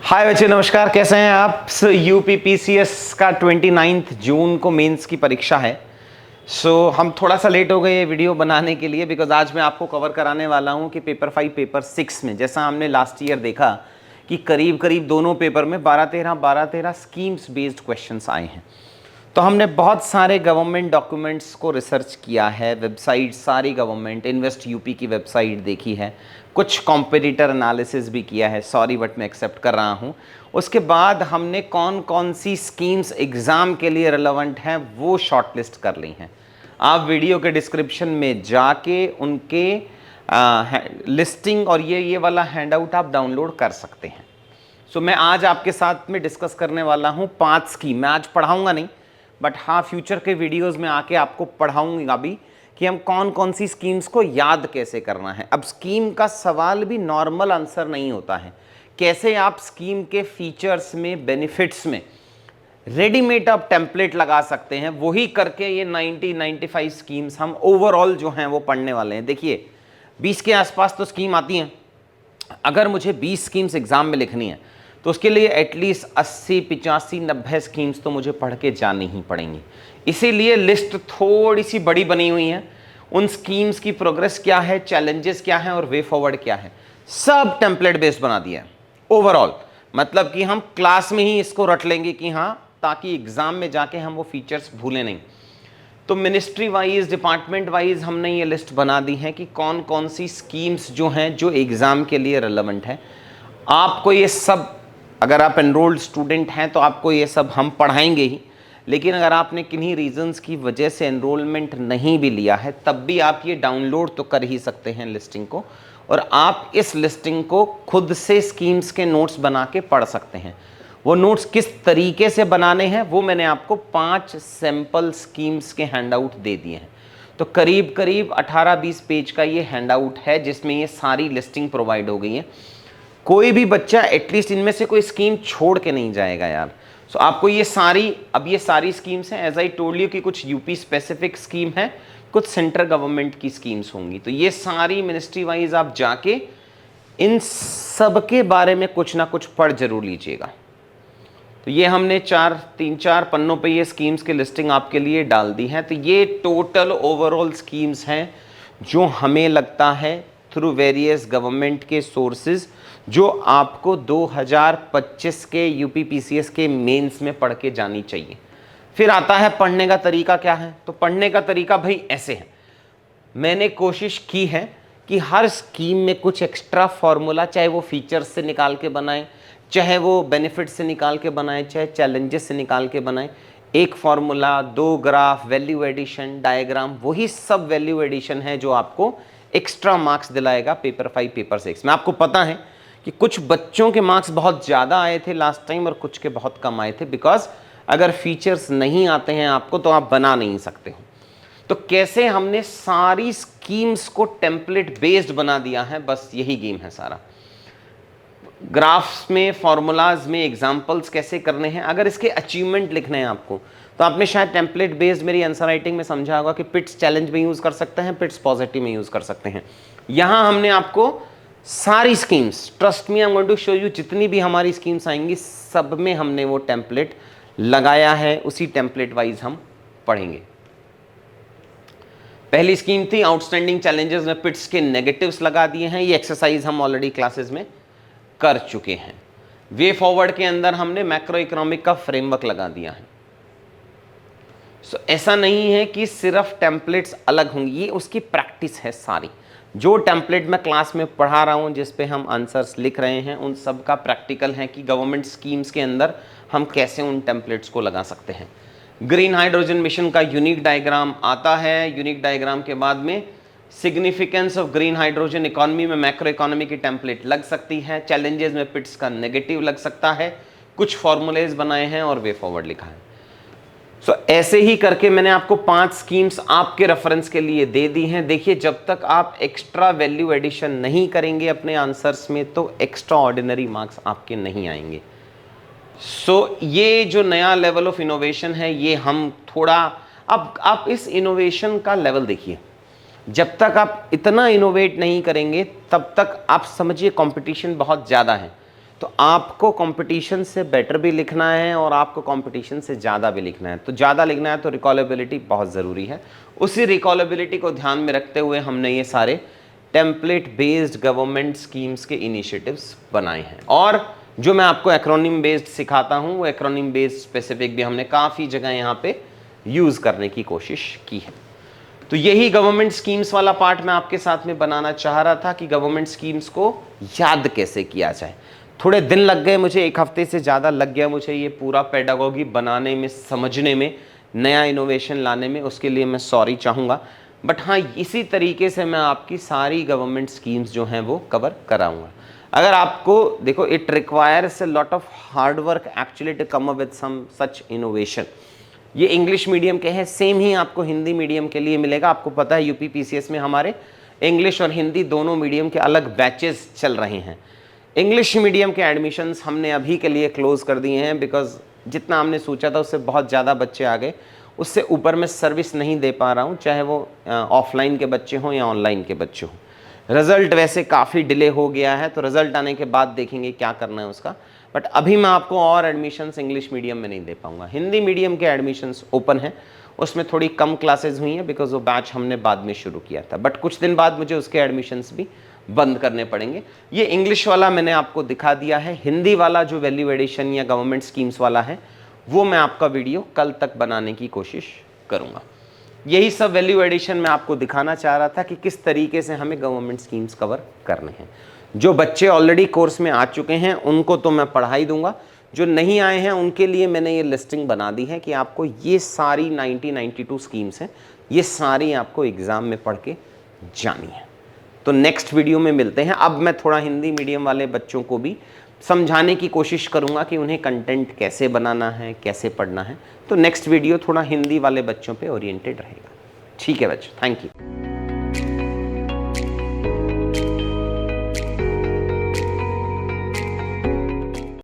हाय बच्चे, नमस्कार। कैसे हैं आप? यूपीपीसीएस का 29 जून को मेंस की परीक्षा है। हम थोड़ा सा लेट हो गए ये वीडियो बनाने के लिए, बिकॉज आज मैं आपको कवर कराने वाला हूं कि पेपर 5 पेपर 6 में जैसा हमने लास्ट ईयर देखा कि करीब करीब दोनों पेपर में 12-13 स्कीम्स बेस्ड क्वेश्चंस आए हैं। तो हमने बहुत सारे गवर्नमेंट डॉक्यूमेंट्स को रिसर्च किया है, वेबसाइट सारी गवर्नमेंट इन्वेस्ट यूपी की वेबसाइट देखी है, कुछ कॉम्पिटिटर एनालिसिस भी किया है। सॉरी बट मैं एक्सेप्ट कर रहा हूँ। उसके बाद हमने कौन कौन सी स्कीम्स एग्ज़ाम के लिए रिलेवेंट हैं वो शॉर्टलिस्ट कर ली हैं। आप वीडियो के डिस्क्रिप्शन में जाके उनके लिस्टिंग और ये वाला हैंडआउट आप डाउनलोड कर सकते हैं। मैं आज आपके साथ में डिस्कस करने वाला हूँ 5 स्कीम। मैं आज पढ़ाऊँगा नहीं, बट हाँ फ्यूचर के वीडियोस में आके आपको पढ़ाऊंगा भी कि हम कौन कौन सी स्कीम्स को याद कैसे करना है। अब स्कीम का सवाल भी नॉर्मल आंसर नहीं होता है। कैसे आप स्कीम के फीचर्स में, बेनिफिट्स में रेडीमेड आप टेम्पलेट लगा सकते हैं, वही करके ये 90-95 स्कीम्स हम ओवरऑल जो हैं वो पढ़ने वाले हैं। देखिए 20 के आसपास तो स्कीम आती हैं। अगर मुझे 20 स्कीम्स एग्जाम में लिखनी है तो उसके लिए एटलीस्ट 80, 85, 90 स्कीम्स तो मुझे पढ़ के जानी ही पड़ेंगी। इसीलिए लिस्ट थोड़ी सी बड़ी बनी हुई है। उन स्कीम्स की प्रोग्रेस क्या है, चैलेंजेस क्या है और वे फॉरवर्ड क्या है, सब टेम्पलेट बेस्ड बना दिया है ओवरऑल। मतलब कि हम क्लास में ही इसको रट लेंगे कि हाँ, ताकि एग्जाम में जाके हम वो फीचर्स भूलें नहीं। तो मिनिस्ट्री वाइज, डिपार्टमेंट वाइज हमने ये लिस्ट बना दी है कि कौन कौन सी स्कीम्स जो हैं जो एग्ज़ाम के लिए रेलेवेंट है। आपको ये सब, अगर आप एनरोल्ड स्टूडेंट हैं तो आपको ये सब हम पढ़ाएंगे ही, लेकिन अगर आपने किन्हीं रीजंस की वजह से एनरोलमेंट नहीं भी लिया है तब भी आप ये डाउनलोड तो कर ही सकते हैं लिस्टिंग को, और आप इस लिस्टिंग को खुद से स्कीम्स के नोट्स बना के पढ़ सकते हैं। वो नोट्स किस तरीके से बनाने हैं वो मैंने आपको 5 सैंपल स्कीम्स के हैंडआउट दे दिए हैं। तो करीब करीब 18-20 पेज का ये हैंडआउट है जिसमें ये सारी लिस्टिंग प्रोवाइड हो गई है। कोई भी बच्चा एटलीस्ट इनमें से कोई स्कीम छोड़ के नहीं जाएगा यार। आपको ये सारी स्कीम्स हैं। एज आई टोल्ड यू कि कुछ यूपी स्पेसिफिक स्कीम है, कुछ सेंट्रल गवर्नमेंट की स्कीम्स होंगी। तो ये सारी मिनिस्ट्री वाइज आप जाके इन सब के बारे में कुछ ना कुछ पढ़ जरूर लीजिएगा। तो ये हमने 3-4 पन्नों पे ये स्कीम्स की लिस्टिंग आपके लिए डाल दी है। तो ये टोटल ओवरऑल स्कीम्स हैं जो हमें लगता है थ्रू वेरियस गवर्नमेंट के सोर्सेज जो आपको 2025 के यूपीपीसीएस के मेंस में पढ़ के जानी चाहिए। फिर आता है पढ़ने का तरीका क्या है। तो पढ़ने का तरीका भाई ऐसे है, मैंने कोशिश की है कि हर स्कीम में कुछ एक्स्ट्रा फॉर्मूला, चाहे वो फीचर्स से निकाल के बनाएं, चाहे वो बेनिफिट से निकाल के बनाएं, चाहे चैलेंजेस से निकाल के बनाएं, एक formula, 2 graph, value addition, diagram, वही सब वैल्यू एडिशन है जो आपको एक्स्ट्रा मार्क्स दिलाएगा पेपर 5 पेपर 6 में। आपको पता है कि कुछ बच्चों के मार्क्स बहुत ज़्यादा आए थे लास्ट टाइम और कुछ के बहुत कम आए थे, बिकॉज अगर फीचर्स नहीं आते हैं आपको तो आप बना नहीं सकते हो। तो कैसे हमने सारी स्कीम्स को टेम्पलेट बेस्ड बना दिया है, बस यही गेम है सारा। ग्राफ्स में, फॉर्मूलाज में एग्जाम्पल्स कैसे करने हैं, अगर इसके अचीवमेंट लिखने हैं आपको तो आपने शायद टेम्पलेट बेस्ड मेरी आंसर राइटिंग में समझा होगा कि पिट्स चैलेंज में यूज़ कर सकते हैं, पिट्स पॉजिटिव में यूज़ कर सकते हैं। यहाँ हमने आपको सारी schemes, trust me I am going to show you, जितनी भी हमारी स्कीम्स आएंगी सब में हमने वो टेम्पलेट लगाया है। उसी टेम्पलेट वाइज हम पढ़ेंगे। पहली स्कीम थी आउटस्टैंडिंग चैलेंजेस में पिट्स के नेगेटिव्स लगा दिए हैं। ये एक्सरसाइज हम ऑलरेडी क्लासेस में कर चुके हैं। वे फॉरवर्ड के अंदर हमने मैक्रो इकोनॉमिक का फ्रेमवर्क लगा दिया है। ऐसा नहीं है कि सिर्फ टेम्पलेट्स अलग होंगी, ये उसकी प्रैक्टिस है सारी। जो टेम्पलेट मैं क्लास में पढ़ा रहा हूँ, जिस पे हम आंसर्स लिख रहे हैं, उन सब का प्रैक्टिकल है कि गवर्नमेंट स्कीम्स के अंदर हम कैसे उन टेम्पलेट्स को लगा सकते हैं। ग्रीन हाइड्रोजन मिशन का यूनिक डायग्राम आता है। यूनिक डायग्राम के बाद में significance of green hydrogen economy में मैक्रो इकोनॉमी की टेम्पलेट लग सकती है। चैलेंजेस में पिट्स का नेगेटिव लग सकता है। कुछ फॉर्मूलेज बनाए हैं और वे फॉरवर्ड लिखा है। ऐसे ही करके मैंने आपको 5 स्कीम्स आपके रेफरेंस के लिए दे दी हैं। देखिए, जब तक आप एक्स्ट्रा वैल्यू एडिशन नहीं करेंगे अपने आंसर्स में तो एक्स्ट्रा ऑर्डिनरी मार्क्स आपके नहीं आएंगे। ये जो नया लेवल ऑफ इनोवेशन है, ये हम थोड़ा, अब आप इस इनोवेशन का लेवल देखिए। जब तक आप इतना इनोवेट नहीं करेंगे तब तक आप समझिए कंपटीशन बहुत ज़्यादा है। तो आपको कंपटीशन से बेटर भी लिखना है और आपको कंपटीशन से ज़्यादा भी लिखना है। तो ज़्यादा लिखना है तो रिकॉलेबिलिटी बहुत ज़रूरी है। उसी रिकॉलेबिलिटी को ध्यान में रखते हुए हमने ये सारे टेम्पलेट बेस्ड गवर्नमेंट स्कीम्स के इनिशिएटिव्स बनाए हैं। और जो मैं आपको एक्रोनिम बेस्ड सिखाता हूँ वो एक्रोनिम बेस्ड स्पेसिफिक भी हमने काफ़ी जगह यहाँ पे यूज़ करने की कोशिश की है। तो यही गवर्नमेंट स्कीम्स वाला पार्ट मैं आपके साथ में बनाना चाह रहा था कि गवर्नमेंट स्कीम्स को याद कैसे किया जाए। थोड़े दिन लग गए मुझे, 1 हफ्ते से ज़्यादा लग गया मुझे ये पूरा पेडागोगी बनाने में, समझने में, नया इनोवेशन लाने में। उसके लिए मैं सॉरी चाहूँगा, बट हाँ इसी तरीके से मैं आपकी सारी गवर्नमेंट स्कीम्स जो हैं वो कवर कराऊँगा। अगर आपको देखो, it requires a lot of hard work actually to come up with some such innovation. ये इंग्लिश मीडियम के हैं, सेम ही आपको हिंदी मीडियम के लिए मिलेगा। आपको पता है यूपी पीसीएस में हमारे इंग्लिश और हिंदी दोनों मीडियम के अलग बैचेस चल रहे हैं। इंग्लिश मीडियम के एडमिशन्स हमने अभी के लिए क्लोज़ कर दिए हैं, बिकॉज जितना हमने सोचा था उससे बहुत ज़्यादा बच्चे आ गए। उससे ऊपर मैं सर्विस नहीं दे पा रहा हूँ, चाहे वो ऑफलाइन के बच्चे हों या ऑनलाइन के बच्चे हों। रिज़ल्ट वैसे काफ़ी डिले हो गया है, तो रिज़ल्ट आने के बाद देखेंगे क्या करना है उसका। बट अभी मैं आपको और एडमिशन्स इंग्लिश मीडियम में नहीं दे पाऊँगा। हिंदी मीडियम के एडमिशन्स ओपन हैं, उसमें थोड़ी कम क्लासेज हुई हैं बिकॉज वो बैच हमने बाद में शुरू किया था। बट कुछ दिन बाद मुझे उसके एडमिशन्स भी बंद करने पड़ेंगे। ये इंग्लिश वाला मैंने आपको दिखा दिया है। हिंदी वाला जो वैल्यू एडिशन या गवर्नमेंट स्कीम्स वाला है वो मैं आपका वीडियो कल तक बनाने की कोशिश करूँगा। यही सब वैल्यू एडिशन मैं आपको दिखाना चाह रहा था कि किस तरीके से हमें गवर्नमेंट स्कीम्स कवर करने हैं। जो बच्चे ऑलरेडी कोर्स में आ चुके हैं उनको तो मैं पढ़ा ही दूंगा, जो नहीं आए हैं उनके लिए मैंने ये लिस्टिंग बना दी है कि आपको ये सारी 92 स्कीम्स हैं, ये सारी आपको एग्ज़ाम में पढ़ के जानी है। तो नेक्स्ट वीडियो में मिलते हैं। अब मैं थोड़ा हिंदी मीडियम वाले बच्चों को भी समझाने की कोशिश करूंगा कि उन्हें कंटेंट कैसे बनाना है, कैसे पढ़ना है। तो नेक्स्ट वीडियो थोड़ा हिंदी वाले बच्चों पे ओरिएंटेड रहेगा। ठीक है बच्चों, थैंक यू।